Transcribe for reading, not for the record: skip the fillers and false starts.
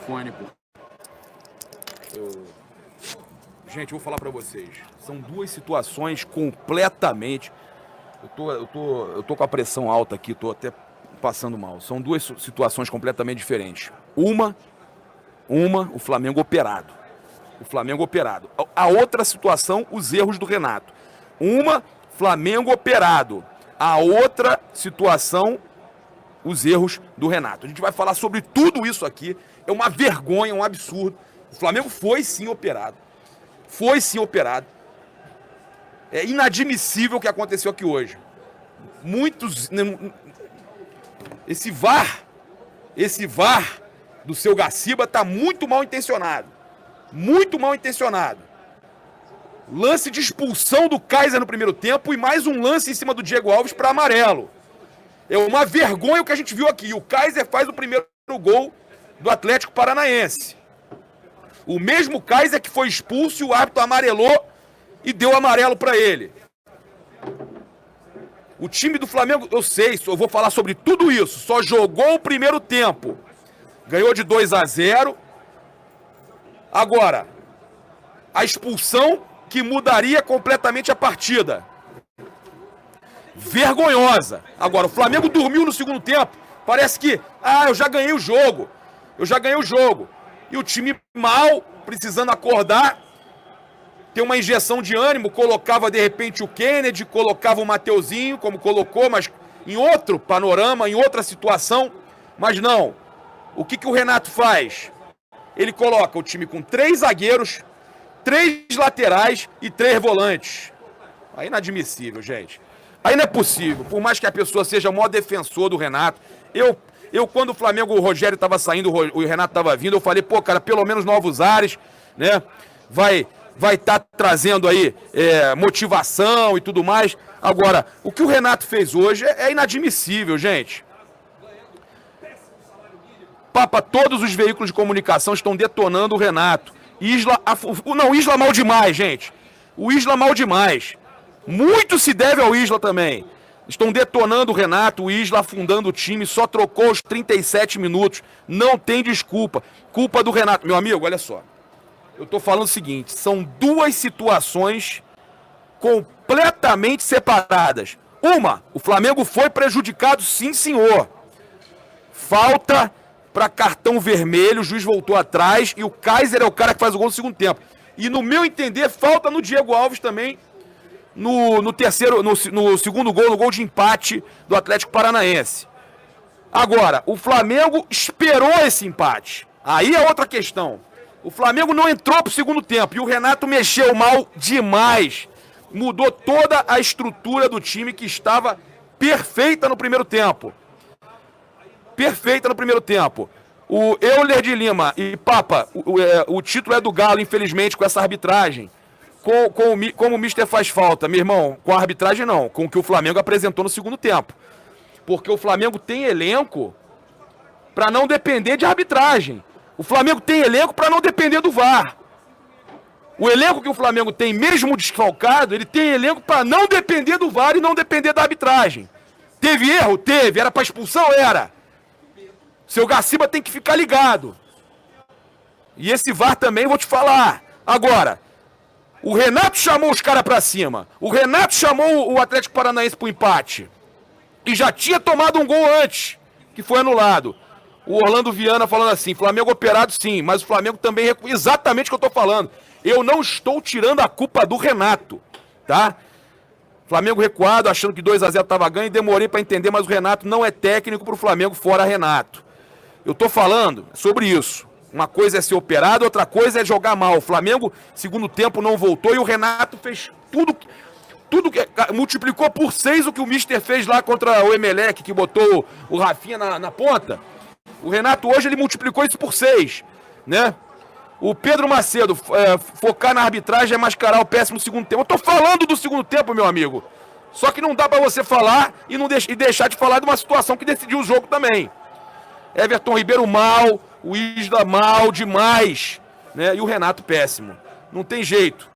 microfone, pô. Gente, eu vou falar pra vocês. São duas situações completamente... Eu tô com a pressão alta aqui, tô até passando mal. São duas situações completamente diferentes. Uma, o Flamengo operado. O Flamengo operado. A outra situação, os erros do Renato. Uma, Flamengo operado. A outra situação, os erros do Renato. A gente vai falar sobre tudo isso aqui. É uma vergonha, um absurdo. O Flamengo foi sim operado. Foi sim operado. É inadmissível o que aconteceu aqui hoje. Muitos... Esse VAR do seu Gaciba tá muito mal intencionado. Muito mal intencionado. Lance de expulsão do Kaiser no primeiro tempo e mais um lance em cima do Diego Alves para amarelo. É uma vergonha o que a gente viu aqui. O Kaiser faz o primeiro gol do Atlético Paranaense. O mesmo Kaiser que foi expulso e o árbitro amarelou e deu amarelo para ele. O time do Flamengo, eu sei, eu vou falar sobre tudo isso, só jogou o primeiro tempo. Ganhou de 2-0. Agora, a expulsão que mudaria completamente a partida. Vergonhosa. Agora, o Flamengo dormiu no segundo tempo. Parece que, eu já ganhei o jogo. E o time mal, precisando acordar, tem uma injeção de ânimo, colocava de repente o Kennedy, colocava o Mateuzinho, como colocou, mas em outro panorama, em outra situação. Mas não. O que o Renato faz? Ele coloca o time com 3 zagueiros, 3 laterais e 3 volantes. Aí é inadmissível, gente. Aí não é possível. Por mais que a pessoa seja o maior defensor do Renato, eu quando o Flamengo, o Rogério estava saindo, o Renato estava vindo, eu falei, pô, cara, pelo menos novos ares, né? Vai estar trazendo aí motivação e tudo mais. Agora, o que o Renato fez hoje é inadmissível, gente. Papa, todos os veículos de comunicação estão detonando o Renato. Isla mal demais, gente. O Isla mal demais. Muito se deve ao Isla também. Estão detonando o Renato, o Isla afundando o time, só trocou os 37 minutos. Não tem desculpa. Culpa do Renato. Meu amigo, olha só. Eu tô falando o seguinte, são duas situações completamente separadas. Uma, o Flamengo foi prejudicado, sim senhor. Falta para cartão vermelho, o juiz voltou atrás e o Kaiser é o cara que faz o gol no segundo tempo. E no meu entender, falta no Diego Alves também, no segundo gol, no gol de empate do Atlético Paranaense. Agora, o Flamengo esperou esse empate. Aí é outra questão. O Flamengo não entrou pro segundo tempo e o Renato mexeu mal demais. Mudou toda a estrutura do time que estava perfeita no primeiro tempo. Perfeita no primeiro tempo. O Euler de Lima e Papa, o título é do Galo, infelizmente, com essa arbitragem. Como o Mister faz falta, meu irmão, com a arbitragem não, com o que o Flamengo apresentou no segundo tempo. Porque o Flamengo tem elenco para não depender de arbitragem. O Flamengo tem elenco para não depender do VAR. O elenco que o Flamengo tem, mesmo desfalcado, ele tem elenco para não depender do VAR e não depender da arbitragem. Teve erro? Teve. Era para expulsão? Era. Seu Gaciba tem que ficar ligado. E esse VAR também, vou te falar. Agora, o Renato chamou os caras pra cima. O Renato chamou o Atlético Paranaense pro empate. E já tinha tomado um gol antes, que foi anulado. O Orlando Viana falando assim, Flamengo operado sim, mas o Flamengo também... Exatamente o que eu tô falando. Eu não estou tirando a culpa do Renato, tá? Flamengo recuado, achando que 2-0 tava ganho, e demorei pra entender, mas o Renato não é técnico pro Flamengo fora Renato. Eu tô falando sobre isso. Uma coisa é ser operado, outra coisa é jogar mal. O Flamengo, segundo tempo, não voltou e o Renato fez tudo multiplicou por 6 o que o Mister fez lá contra o Emelec, que botou o Rafinha na ponta. O Renato hoje ele multiplicou isso por 6, né? O Pedro Macedo, focar na arbitragem é mascarar o péssimo segundo tempo. Eu tô falando do segundo tempo, meu amigo. Só que não dá pra você falar e deixar de falar de uma situação que decidiu o jogo também. Everton Ribeiro mal, o Isla mal demais, né? E o Renato péssimo. Não tem jeito.